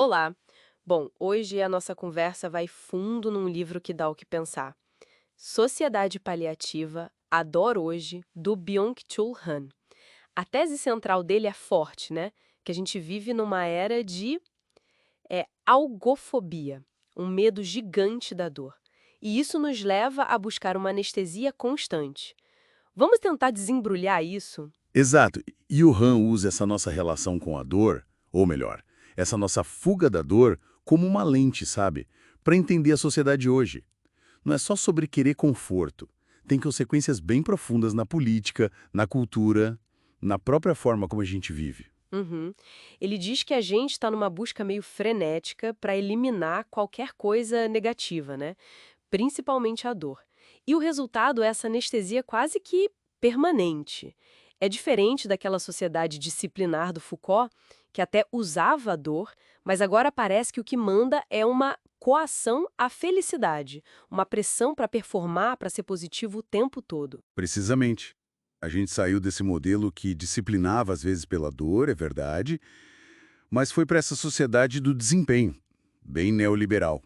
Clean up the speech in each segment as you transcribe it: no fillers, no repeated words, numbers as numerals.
Olá! Bom, hoje a nossa conversa vai fundo num livro que dá o que pensar. Sociedade Paliativa, A Dor Hoje, do Byung-Chul Han. A tese central dele é forte, né? Que a gente vive numa era de algofobia, um medo gigante da dor. E isso nos leva a buscar uma anestesia constante. Vamos tentar desembrulhar isso? Exato. E o Han usa essa nossa relação com a dor, ou melhor, essa nossa fuga da dor, como uma lente, sabe? Para entender a sociedade hoje. Não é só sobre querer conforto. Tem consequências bem profundas na política, na cultura, na própria forma como a gente vive. Uhum. Ele diz que a gente está numa busca meio frenética para eliminar qualquer coisa negativa, né? Principalmente a dor. E o resultado é essa anestesia quase que permanente. É diferente daquela sociedade disciplinar do Foucault, que até usava a dor, mas agora parece que o que manda é uma coação à felicidade, uma pressão para performar, para ser positivo o tempo todo. Precisamente. A gente saiu desse modelo que disciplinava às vezes pela dor, é verdade, mas foi para essa sociedade do desempenho, bem neoliberal.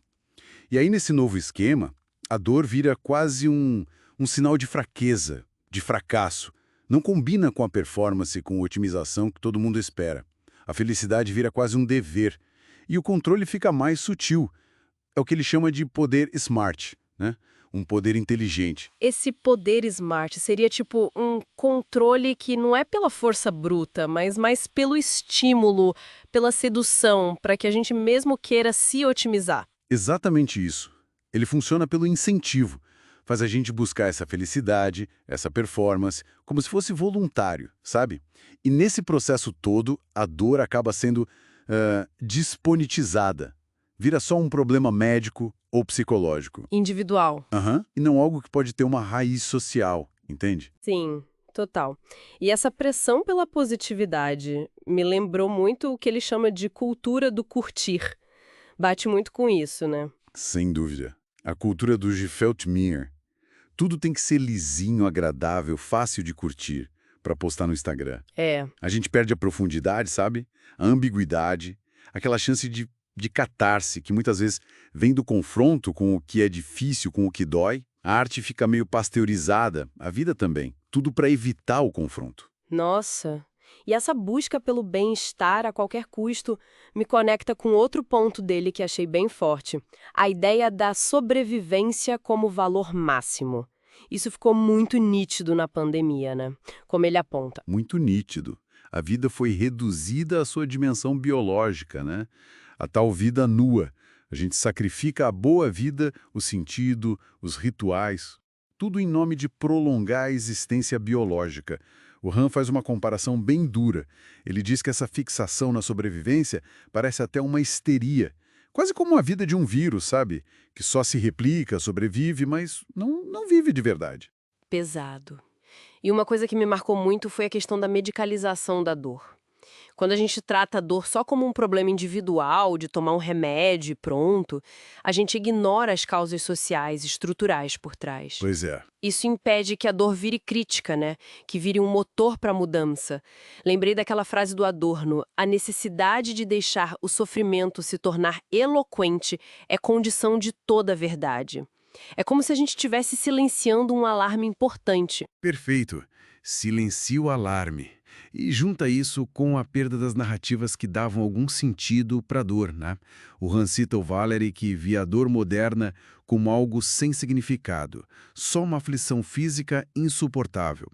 E aí, nesse novo esquema, a dor vira quase um sinal de fraqueza, de fracasso. Não combina com a performance, com a otimização que todo mundo espera. A felicidade vira quase um dever. E o controle fica mais sutil. É o que ele chama de poder smart, né? Um poder inteligente. Esse poder smart seria tipo um controle que não é pela força bruta, mas mais pelo estímulo, pela sedução, para que a gente mesmo queira se otimizar. Exatamente isso. Ele funciona pelo incentivo. Faz a gente buscar essa felicidade, essa performance, como se fosse voluntário, sabe? E nesse processo todo, a dor acaba sendo despolitizada. Vira só um problema médico ou psicológico. Individual. Aham. E não algo que pode ter uma raiz social, entende? Sim, total. E essa pressão pela positividade me lembrou muito o que ele chama de cultura do curtir. Bate muito com isso, né? Sem dúvida. A cultura do gefeldt mir. Tudo tem que ser lisinho, agradável, fácil de curtir para postar no Instagram. É. A gente perde a profundidade, sabe? A ambiguidade, aquela chance de catarse que muitas vezes vem do confronto com o que é difícil, com o que dói. A arte fica meio pasteurizada, a vida também. Tudo para evitar o confronto. Nossa! E essa busca pelo bem-estar a qualquer custo me conecta com outro ponto dele que achei bem forte: a ideia da sobrevivência como valor máximo. Isso ficou muito nítido na pandemia, né? Como ele aponta. Muito nítido. A vida foi reduzida à sua dimensão biológica, né? A tal vida nua. A gente sacrifica a boa vida, o sentido, os rituais, tudo em nome de prolongar a existência biológica. O Han faz uma comparação bem dura. Ele diz que essa fixação na sobrevivência parece até uma histeria. Quase como a vida de um vírus, sabe? Que só se replica, sobrevive, mas não vive de verdade. Pesado. E uma coisa que me marcou muito foi a questão da medicalização da dor. Quando a gente trata a dor só como um problema individual, de tomar um remédio e pronto, a gente ignora as causas sociais, estruturais por trás. Pois é. Isso impede que a dor vire crítica, né? Que vire um motor para a mudança. Lembrei daquela frase do Adorno: a necessidade de deixar o sofrimento se tornar eloquente é condição de toda a verdade. É como se a gente estivesse silenciando um alarme importante. Perfeito. Silencia o alarme. E junta isso com a perda das narrativas que davam algum sentido para a dor, né? O Han cita o Valery que via a dor moderna como algo sem significado, só uma aflição física insuportável.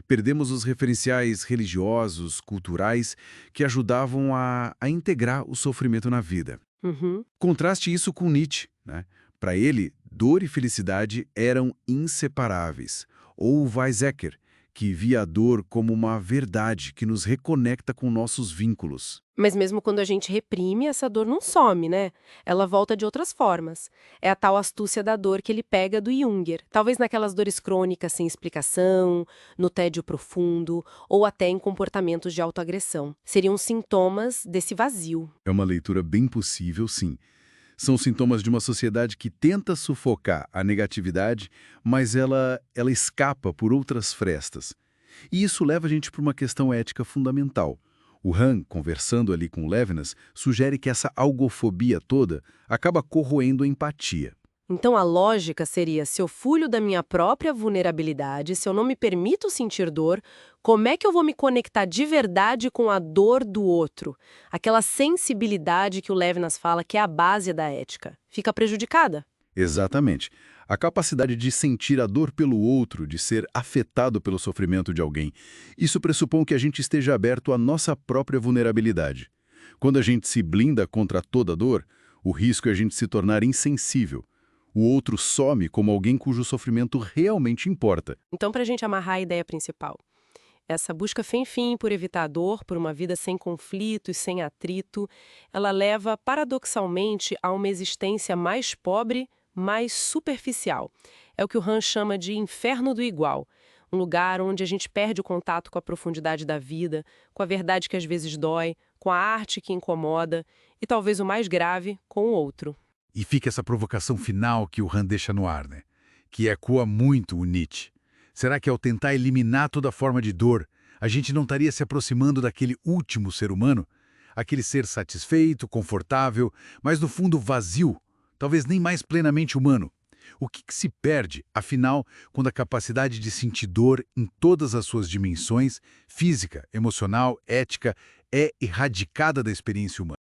Perdemos os referenciais religiosos, culturais, que ajudavam a integrar o sofrimento na vida. Uhum. Contraste isso com Nietzsche, né? Para ele, dor e felicidade eram inseparáveis. Ou Weizsäcker, que via a dor como uma verdade que nos reconecta com nossos vínculos. Mas mesmo quando a gente reprime, essa dor não some, né? Ela volta de outras formas. É a tal astúcia da dor que ele pega do Junger. Talvez naquelas dores crônicas sem explicação, no tédio profundo, ou até em comportamentos de autoagressão. Seriam sintomas desse vazio. É uma leitura bem possível, sim. São sintomas de uma sociedade que tenta sufocar a negatividade, mas ela escapa por outras frestas. E isso leva a gente para uma questão ética fundamental. O Han, conversando ali com Levinas, sugere que essa algofobia toda acaba corroendo a empatia. Então a lógica seria, se eu fulho da minha própria vulnerabilidade, se eu não me permito sentir dor, como é que eu vou me conectar de verdade com a dor do outro? Aquela sensibilidade que o Levinas fala que é a base da ética. Fica prejudicada. Exatamente. A capacidade de sentir a dor pelo outro, de ser afetado pelo sofrimento de alguém. Isso pressupõe que a gente esteja aberto à nossa própria vulnerabilidade. Quando a gente se blinda contra toda dor, o risco é a gente se tornar insensível. O outro some como alguém cujo sofrimento realmente importa. Então, para a gente amarrar a ideia principal, essa busca sem fim por evitar a dor, por uma vida sem conflitos, sem atrito, ela leva, paradoxalmente, a uma existência mais pobre, mais superficial. É o que o Han chama de inferno do igual, um lugar onde a gente perde o contato com a profundidade da vida, com a verdade que às vezes dói, com a arte que incomoda e, talvez o mais grave, com o outro. E fica essa provocação final que o Han deixa no ar, né? Que ecoa muito o Nietzsche. Será que ao tentar eliminar toda forma de dor, a gente não estaria se aproximando daquele último ser humano? Aquele ser satisfeito, confortável, mas no fundo vazio, talvez nem mais plenamente humano. O que se perde, afinal, quando a capacidade de sentir dor em todas as suas dimensões, física, emocional, ética, é erradicada da experiência humana?